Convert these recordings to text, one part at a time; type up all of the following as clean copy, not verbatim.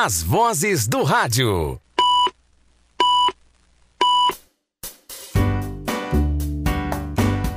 As vozes do rádio.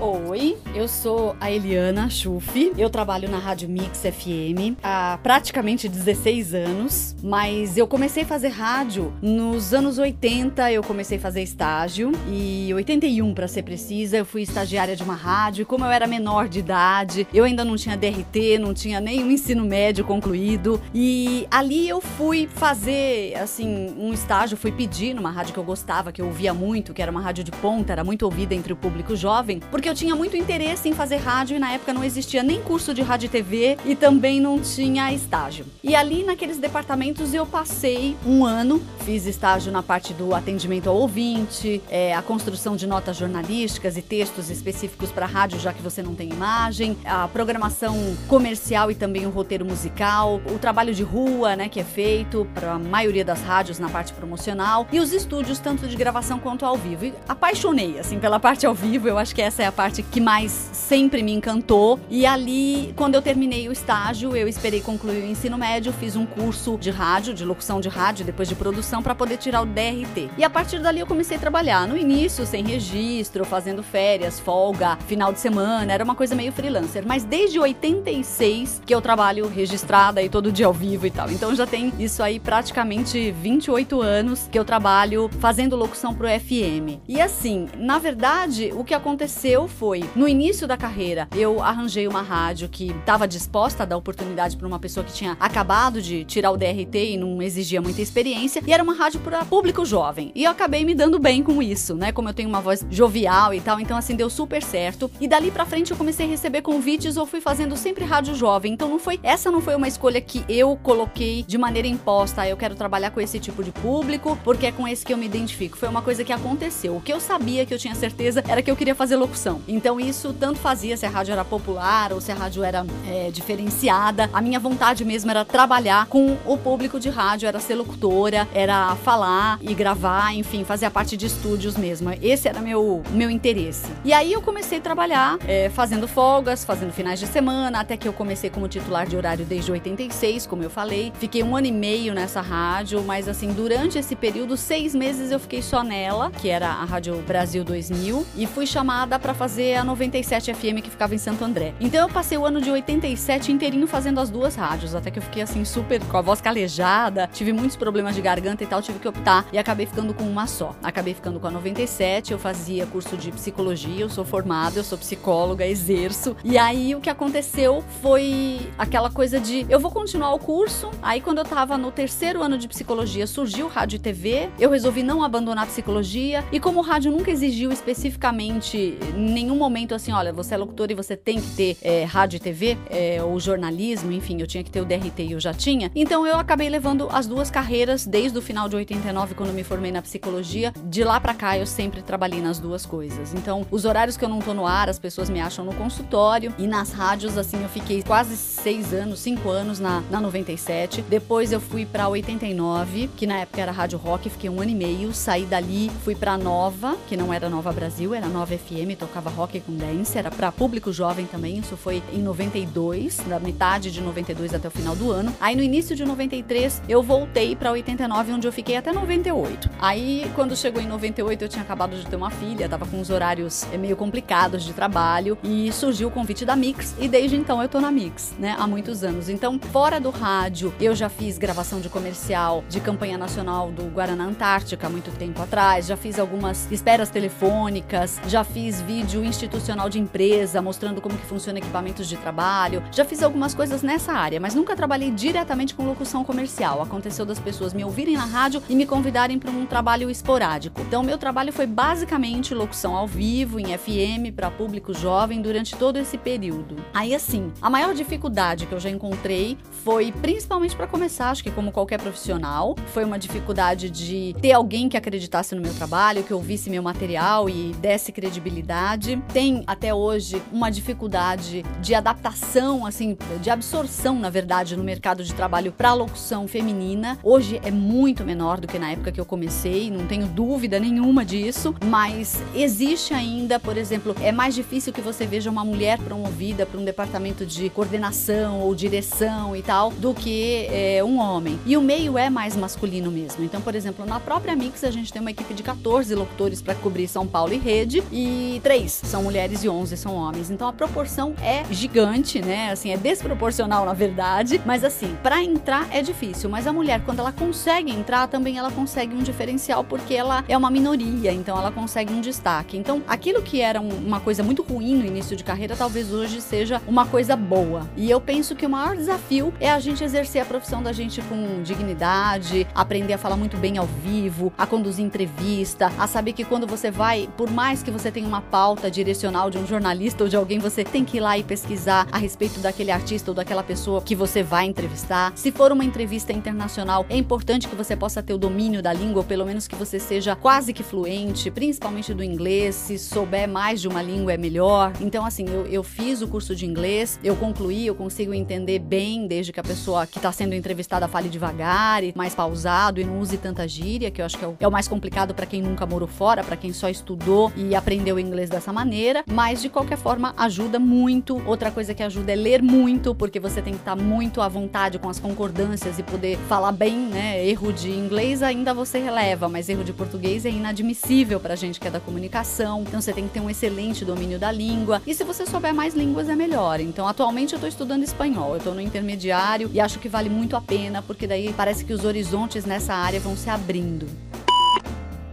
Oi, eu sou a Eliana Schuff, eu trabalho na Rádio Mix FM há praticamente 16 anos, mas eu comecei a fazer rádio nos anos 80, eu comecei a fazer estágio, e 81 para ser precisa, eu fui estagiária de uma rádio, e como eu era menor de idade, eu ainda não tinha DRT, não tinha nem o ensino médio concluído, e ali eu fui fazer, assim, um estágio, fui pedir numa rádio que eu gostava, que eu ouvia muito, que era uma rádio de ponta, era muito ouvida entre o público jovem, porque eu tinha muito interesse em fazer rádio e na época não existia nem curso de rádio e TV e também não tinha estágio. E ali naqueles departamentos eu passei um ano, fiz estágio na parte do atendimento ao ouvinte, a construção de notas jornalísticas e textos específicos para rádio, já que você não tem imagem, a programação comercial e também o roteiro musical, o trabalho de rua, né, que é feito para a maioria das rádios na parte promocional e os estúdios tanto de gravação quanto ao vivo. E apaixonei, assim, pela parte ao vivo, eu acho que essa é a parte que mais sempre me encantou. E ali, quando eu terminei o estágio, eu esperei concluir o ensino médio, fiz um curso de rádio, de locução de rádio, depois de produção, para poder tirar o DRT. E a partir dali eu comecei a trabalhar. No início, sem registro, fazendo férias, folga, final de semana, era uma coisa meio freelancer. Mas desde 86 que eu trabalho registrada e todo dia ao vivo e tal. Então já tem isso aí praticamente 28 anos que eu trabalho fazendo locução pro FM. E assim, na verdade, o que aconteceu foi, no início da carreira, eu arranjei uma rádio que estava disposta a dar oportunidade para uma pessoa que tinha acabado de tirar o DRT e não exigia muita experiência, e era uma rádio para público jovem. E eu acabei me dando bem com isso, né? Como eu tenho uma voz jovial e tal, então assim, deu super certo. E dali pra frente eu comecei a receber convites ou fui fazendo sempre rádio jovem. Então essa não foi uma escolha que eu coloquei de maneira imposta, eu quero trabalhar com esse tipo de público, porque é com esse que eu me identifico. Foi uma coisa que aconteceu. O que eu sabia, que eu tinha certeza, era que eu queria fazer locução. Então isso tanto fazia se a rádio era popular ou se a rádio era diferenciada. A minha vontade mesmo era trabalhar com o público de rádio, era ser locutora, era falar e gravar, enfim, fazer a parte de estúdios mesmo. Esse era meu interesse. E aí eu comecei a trabalhar fazendo folgas, fazendo finais de semana, até que eu comecei como titular de horário desde 86, como eu falei. Fiquei 1 ano e meio nessa rádio, mas assim, durante esse período, 6 meses eu fiquei só nela, que era a Rádio Brasil 2000, e fui chamada para fazer a 97 FM, que ficava em Santo André. Então eu passei o ano de 87 inteirinho fazendo as duas rádios, até que eu fiquei assim super com a voz calejada, tive muitos problemas de garganta e tal, tive que optar e acabei ficando com uma só. Acabei ficando com a 97, eu fazia curso de psicologia, eu sou formada, eu sou psicóloga, exerço. E aí o que aconteceu foi aquela coisa de, eu vou continuar o curso. Aí quando eu tava no 3º ano de psicologia, surgiu rádio e TV, eu resolvi não abandonar a psicologia, e como o rádio nunca exigiu especificamente em nenhum momento assim, olha, você é locutor e você tem que ter rádio e TV, ou jornalismo, enfim, eu tinha que ter o DRT e eu já tinha. Então eu acabei levando as duas carreiras desde o final de 89, quando eu me formei na psicologia. De lá pra cá eu sempre trabalhei nas duas coisas. Então os horários que eu não tô no ar, as pessoas me acham no consultório, e nas rádios, assim, eu fiquei quase 5 anos na 97. Depois eu fui pra 89, que na época era Rádio Rock, fiquei 1 ano e meio, saí dali, fui pra Nova, que não era Nova Brasil, era Nova FM, tocava rock com dance, era pra público jovem também, isso foi em 92, da metade de 92 até o final do ano. Aí no início de 93 eu voltei pra 89, onde eu fiquei até 98. Aí quando chegou em 98 eu tinha acabado de ter uma filha, tava com uns horários meio complicados de trabalho, e surgiu o convite da Mix, e desde então eu tô na Mix, né, há muitos anos. Então fora do rádio eu já fiz gravação de comercial de campanha nacional do Guaraná Antártica há muito tempo atrás, já fiz algumas esperas telefônicas, já fiz vídeo institucional de empresa mostrando como que funciona equipamentos de trabalho, já fiz algumas coisas nessa área, mas nunca trabalhei diretamente com locução comercial. Aconteceu das pessoas me ouvirem na rádio e me convidarem para um trabalho esporádico. Então meu trabalho foi basicamente locução ao vivo, em FM, para público jovem durante todo esse período. Aí assim, a maior dificuldade que eu já encontrei foi principalmente para começar, acho que como qualquer profissional, foi uma dificuldade de ter alguém que acreditasse no meu trabalho, que ouvisse meu material e desse credibilidade. tem até hoje uma dificuldade de adaptação, assim, de absorção, na verdade, no mercado de trabalho para locução feminina. Hoje é muito menor do que na época que eu comecei, não tenho dúvida nenhuma disso, mas existe ainda, por exemplo, é mais difícil que você veja uma mulher promovida para um departamento de coordenação ou direção e tal, do que um homem. E o meio é mais masculino mesmo. Então, por exemplo, na própria Mix a gente tem uma equipe de 14 locutores para cobrir São Paulo e rede, e 3 são mulheres e 11 são homens. Então a proporção é gigante, né? Assim, é desproporcional na verdade, mas assim, para entrar é difícil, mas a mulher, quando ela consegue entrar, também ela consegue um diferencial, porque ela é uma minoria, então ela consegue um destaque. Então, aquilo que era uma coisa muito ruim no início de carreira, talvez hoje seja uma coisa boa. E eu penso que o maior desafio é a gente exercer a profissão da gente com dignidade, aprender a falar muito bem ao vivo, a conduzir entrevista, a saber que quando você vai, por mais que você tenha uma pauta direcional de um jornalista ou de alguém, você tem que ir lá e pesquisar a respeito daquele artista ou daquela pessoa que você vai entrevistar. Se for uma entrevista internacional, é importante que você possa ter o domínio da língua, ou pelo menos que você seja quase que fluente, principalmente do inglês. Se souber mais de uma língua é melhor. Então, assim, eu fiz o curso de inglês, eu concluí, eu consigo entender bem, desde que a pessoa que está sendo entrevistada fale devagar e mais pausado e não use tanta gíria, que eu acho que é o mais complicado para quem nunca morou fora, para quem só estudou e aprendeu inglês dessa maneira, mas de qualquer forma ajuda muito. Outra coisa que ajuda é ler muito, porque você tem que estar muito à vontade com as concordâncias e poder falar bem, né? Erro de inglês ainda você releva, mas erro de português é inadmissível pra gente que é da comunicação, então você tem que ter um excelente domínio da língua, e se você souber mais línguas é melhor. Então atualmente eu tô estudando espanhol, eu tô no intermediário e acho que vale muito a pena, porque daí parece que os horizontes nessa área vão se abrindo.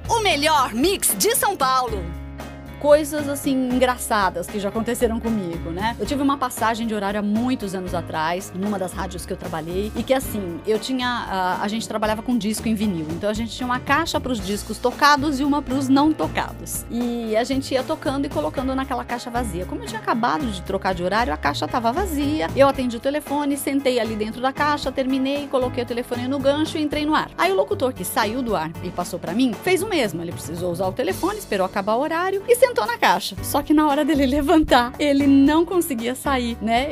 O melhor mix de São Paulo. Coisas, assim, engraçadas que já aconteceram comigo, né? Eu tive uma passagem de horário há muitos anos atrás, numa das rádios que eu trabalhei, e que, assim, eu tinha... a gente trabalhava com disco em vinil, então a gente tinha uma caixa pros discos tocados e uma pros não tocados. E a gente ia tocando e colocando naquela caixa vazia. Como eu tinha acabado de trocar de horário, a caixa tava vazia, eu atendi o telefone, sentei ali dentro da caixa, terminei, coloquei o telefone no gancho e entrei no ar. Aí o locutor que saiu do ar e passou pra mim, fez o mesmo. Ele precisou usar o telefone, esperou acabar o horário e sentou na caixa. Só que na hora dele levantar, ele não conseguia sair, né?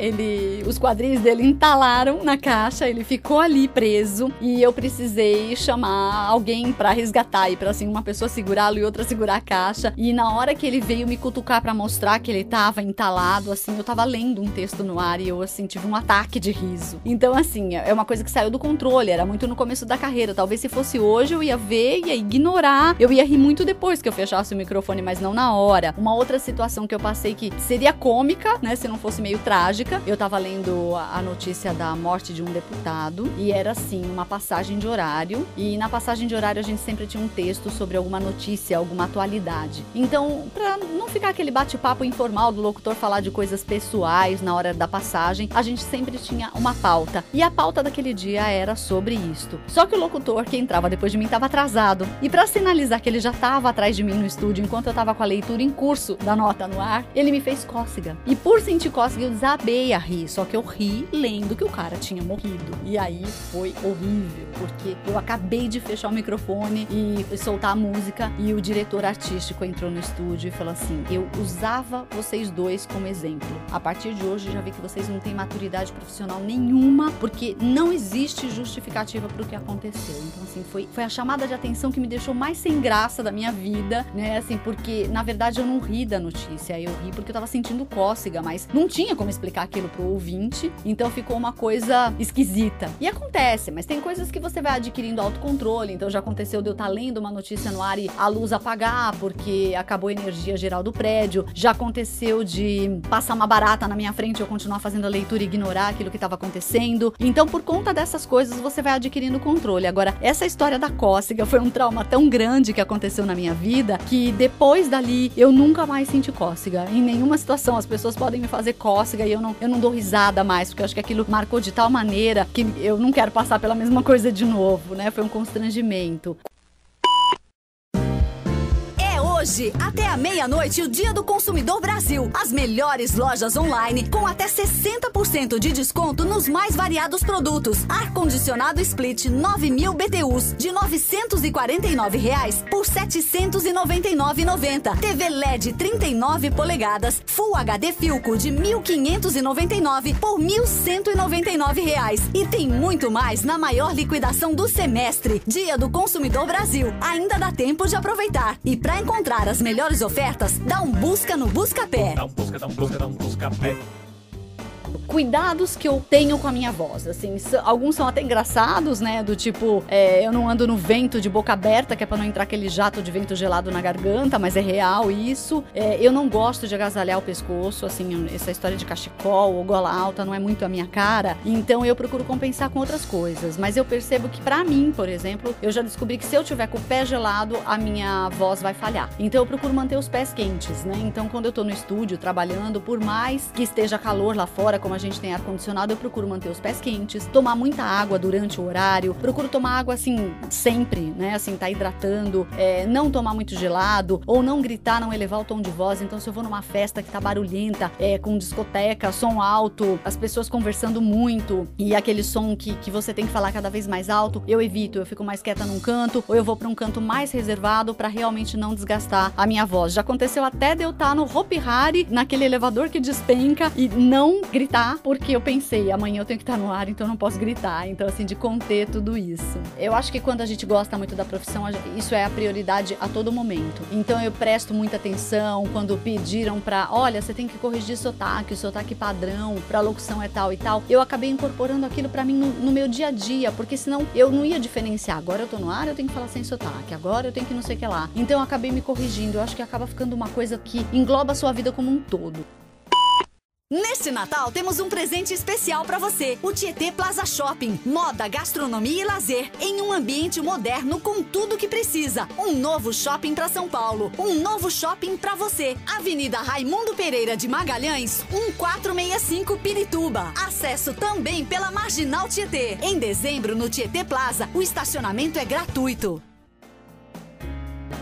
Os quadris dele entalaram na caixa, ele ficou ali preso e eu precisei chamar alguém pra resgatar e pra, assim, uma pessoa segurá-lo e outra segurar a caixa. E na hora que ele veio me cutucar pra mostrar que ele tava entalado, assim, eu tava lendo um texto no ar e eu, assim, tive um ataque de riso. Então, assim, é uma coisa que saiu do controle, era muito no começo da carreira. Talvez se fosse hoje eu ia ver, ia ignorar, eu ia rir muito depois que eu fechasse o microfone, mas não na hora. Uma outra situação que eu passei que seria cômica, né, se não fosse meio trágica. Eu tava lendo a notícia da morte de um deputado e era, assim, uma passagem de horário. E na passagem de horário a gente sempre tinha um texto sobre alguma notícia, alguma atualidade. Então, pra não ficar aquele bate-papo informal do locutor falar de coisas pessoais na hora da passagem, a gente sempre tinha uma pauta. E a pauta daquele dia era sobre isto. Só que o locutor que entrava depois de mim tava atrasado. E pra sinalizar que ele já tava atrás de mim no estúdio enquanto eu tava com a leitura em curso da nota no ar, ele me fez cócega. E por sentir cócega, eu desabei a rir. Só que eu ri lendo que o cara tinha morrido. E aí foi horrível, porque eu acabei de fechar o microfone e soltar a música e o diretor artístico entrou no estúdio e falou assim: eu usava vocês dois como exemplo. A partir de hoje, já vi que vocês não têm maturidade profissional nenhuma, porque não existe justificativa pro que aconteceu. Então, assim, foi a chamada de atenção que me deixou mais sem graça da minha vida, né? Assim, porque, na verdade, eu não ri da notícia. Eu ri porque eu tava sentindo cócega, mas não tinha como explicar aquilo pro ouvinte, então ficou uma coisa esquisita. E acontece, mas tem coisas que você vai adquirindo autocontrole. Então já aconteceu de eu estar lendo uma notícia no ar e a luz apagar porque acabou a energia geral do prédio. Já aconteceu de passar uma barata na minha frente e eu continuar fazendo a leitura e ignorar aquilo que estava acontecendo. Então, por conta dessas coisas, você vai adquirindo controle. Agora, essa história da cócega foi um trauma tão grande que aconteceu na minha vida que depois dali eu nunca mais senti cócega. Em nenhuma situação as pessoas podem me fazer cócega e eu não dou risada mais, porque eu acho que aquilo marcou de tal maneira que eu não quero passar pela mesma coisa de novo, né? Foi um constrangimento. É hoje! hoje, até a meia-noite, o Dia do Consumidor Brasil. As melhores lojas online com até 60% de desconto nos mais variados produtos. Ar-condicionado Split 9.000 BTUs de R$ 949 por R$ 799,90. TV LED 39 polegadas Full HD Philco de R$ 1.599 por R$ 1.199. E tem muito mais na maior liquidação do semestre. Dia do Consumidor Brasil. Ainda dá tempo de aproveitar. E para encontrar as melhores ofertas, dá um busca no Buscapé. Dá um busca-pé. Cuidados que eu tenho com a minha voz, assim, alguns são até engraçados, né, do tipo, eu não ando no vento de boca aberta, que é pra não entrar aquele jato de vento gelado na garganta, mas é real isso. Eu não gosto de agasalhar o pescoço, assim, essa história de cachecol ou gola alta não é muito a minha cara, então eu procuro compensar com outras coisas, mas eu percebo que pra mim, por exemplo, eu já descobri que se eu tiver com o pé gelado, a minha voz vai falhar, então eu procuro manter os pés quentes, né, então quando eu tô no estúdio trabalhando, por mais que esteja calor lá fora, como a gente tem ar-condicionado, eu procuro manter os pés quentes, tomar muita água durante o horário, procuro tomar água assim, sempre, né, assim, tá hidratando, não tomar muito gelado, ou não gritar, não elevar o tom de voz. Então se eu vou numa festa que tá barulhenta, com discoteca, som alto, as pessoas conversando muito, e aquele som que você tem que falar cada vez mais alto, eu evito, eu fico mais quieta num canto, ou eu vou pra um canto mais reservado pra realmente não desgastar a minha voz. Já aconteceu até de eu estar no Hopi Hari, naquele elevador que despenca, e não gritar, porque eu pensei, amanhã eu tenho que estar no ar, então eu não posso gritar. Então, assim, de conter tudo isso. Eu acho que quando a gente gosta muito da profissão, isso é a prioridade a todo momento. Então, eu presto muita atenção quando pediram pra, olha, você tem que corrigir o sotaque padrão, pra locução é tal e tal. Eu acabei incorporando aquilo pra mim no meu dia a dia, porque senão eu não ia diferenciar. Agora eu tô no ar, eu tenho que falar sem sotaque. Agora eu tenho que não sei o que lá. Então, eu acabei me corrigindo. Eu acho que acaba ficando uma coisa que engloba a sua vida como um todo. Neste Natal temos um presente especial para você. O Tietê Plaza Shopping. Moda, gastronomia e lazer em um ambiente moderno com tudo que precisa. Um novo shopping para São Paulo. Um novo shopping para você. Avenida Raimundo Pereira de Magalhães, 1465 Pirituba. Acesso também pela Marginal Tietê. Em dezembro, no Tietê Plaza, o estacionamento é gratuito.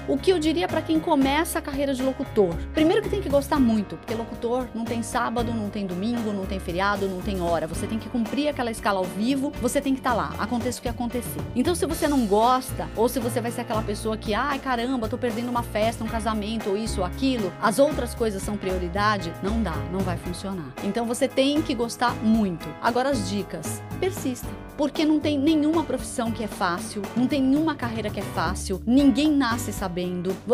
O que eu diria para quem começa a carreira de locutor? Primeiro que tem que gostar muito, porque locutor não tem sábado, não tem domingo, não tem feriado, não tem hora. Você tem que cumprir aquela escala ao vivo, você tem que estar lá, aconteça o que acontecer. Então se você não gosta, ou se você vai ser aquela pessoa que, ai caramba, tô perdendo uma festa, um casamento, ou isso ou aquilo, as outras coisas são prioridade, não dá, não vai funcionar. Então você tem que gostar muito. Agora as dicas, persista. Porque não tem nenhuma profissão que é fácil, não tem nenhuma carreira que é fácil, ninguém nasce sabendo.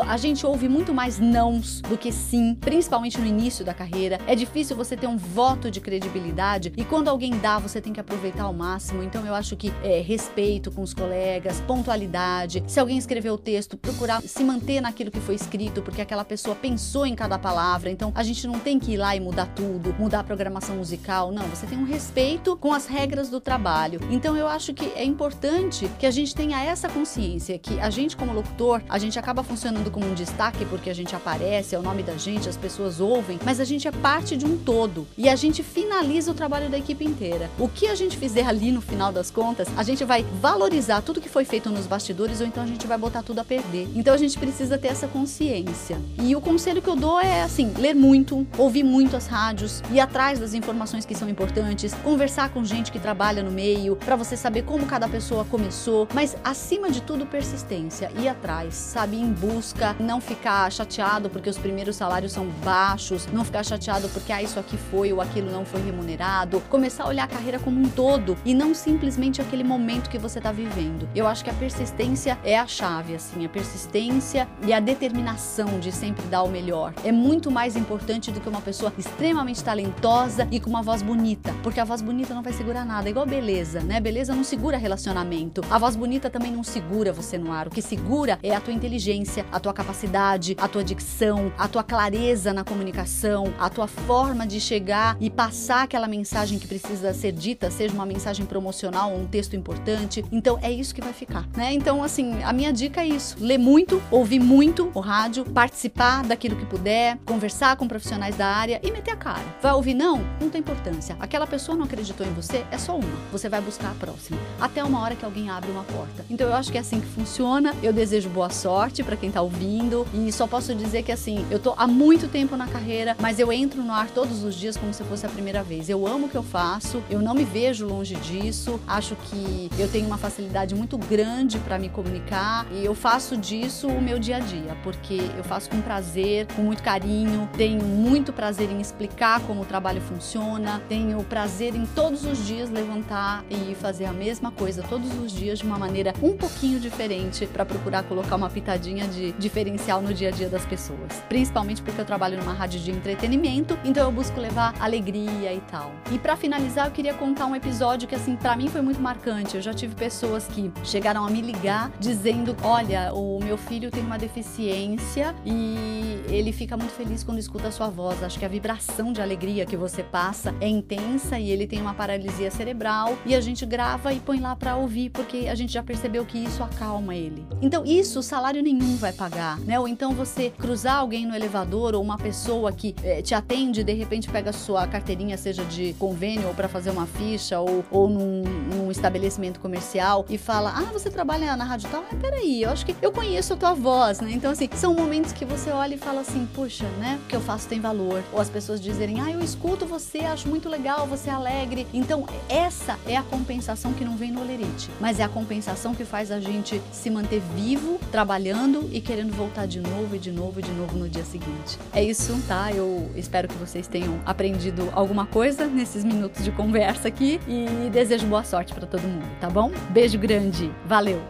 A gente ouve muito mais nãos do que sim, principalmente no início da carreira. É difícil você ter um voto de credibilidade e quando alguém dá, você tem que aproveitar ao máximo. Então eu acho que respeito com os colegas, pontualidade. Se alguém escreveu o texto, procurar se manter naquilo que foi escrito, porque aquela pessoa pensou em cada palavra. Então a gente não tem que ir lá e mudar tudo, mudar a programação musical. Não, você tem um respeito com as regras do trabalho. Então eu acho que é importante que a gente tenha essa consciência, que a gente como locutor, a gente acaba funcionando como um destaque porque a gente aparece, é o nome da gente, as pessoas ouvem, mas a gente é parte de um todo e a gente finaliza o trabalho da equipe inteira. O que a gente fizer ali no final das contas, a gente vai valorizar tudo que foi feito nos bastidores ou então a gente vai botar tudo a perder. Então a gente precisa ter essa consciência. E o conselho que eu dou é assim, ler muito, ouvir muito as rádios, ir atrás das informações que são importantes, conversar com gente que trabalha no meio, para você saber como cada pessoa começou, mas acima de tudo persistência, ir atrás, sabe, ir em busca, não ficar chateado porque os primeiros salários são baixos, não ficar chateado porque isso aqui foi ou aquilo não foi remunerado, começar a olhar a carreira como um todo e não simplesmente aquele momento que você está vivendo. Eu acho que a persistência é a chave, assim, a persistência e a determinação de sempre dar o melhor. É muito mais importante do que uma pessoa extremamente talentosa e com uma voz bonita, porque a voz bonita não vai segurar nada, é igual beleza, né? Beleza não segura relacionamento. A voz bonita também não segura você no ar. O que segura é a tua inteligência, a tua capacidade, a tua dicção, a tua clareza na comunicação, a tua forma de chegar e passar aquela mensagem que precisa ser dita, seja uma mensagem promocional ou um texto importante. Então é isso que vai ficar, né? Então assim, a minha dica é isso. Ler muito, ouvir muito o rádio, participar daquilo que puder, conversar com profissionais da área e meter a cara. Vai ouvir não? Não tem importância. Aquela pessoa não acreditou em você, é só uma. Você vai buscar a próxima, até uma hora que alguém abre uma porta. Então eu acho que é assim que funciona. Eu desejo boa sorte convite pra quem tá ouvindo. E só posso dizer que assim, eu tô há muito tempo na carreira, mas eu entro no ar todos os dias como se fosse a primeira vez. Eu amo o que eu faço, eu não me vejo longe disso. Acho que eu tenho uma facilidade muito grande pra me comunicar e eu faço disso o meu dia a dia, porque eu faço com prazer, com muito carinho, tenho muito prazer em explicar como o trabalho funciona, tenho prazer em todos os dias levantar e fazer a mesma coisa todos os dias de uma maneira um pouquinho diferente para procurar colocar uma pitadinha de diferencial no dia a dia das pessoas. Principalmente porque eu trabalho numa rádio de entretenimento, então eu busco levar alegria e tal. E para finalizar, eu queria contar um episódio que assim, para mim foi muito marcante. Eu já tive pessoas que chegaram a me ligar dizendo: olha, o meu filho tem uma deficiência e ele fica muito feliz quando escuta a sua voz. Acho que a vibração de alegria que você passa é intensa e ele tem uma paralisia cerebral e a gente grava e põe lá pra ouvir porque a gente já percebeu que isso acalma ele. Então isso salário nenhum vai pagar, né? Ou então você cruzar alguém no elevador ou uma pessoa que te atende, de repente pega a sua carteirinha, seja de convênio ou pra fazer uma ficha ou num estabelecimento comercial e fala: ah, você trabalha na rádio tal? Peraí, eu acho que eu conheço a tua voz, né? Então assim, são momentos que você olha e fala assim: puxa, né? O que eu faço tem valor. Ou as pessoas dizerem: ah, eu escuto você, acho muito legal, você é alegre. Então essa é a compensação que não vem no olerite, mas é a compensação que faz a gente se manter vivo, trabalhando e querendo voltar de novo e de novo e de novo no dia seguinte. É isso, tá? Eu espero que vocês tenham aprendido alguma coisa nesses minutos de conversa aqui e desejo boa sorte pra todo mundo, tá bom? Beijo grande, valeu!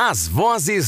As vozes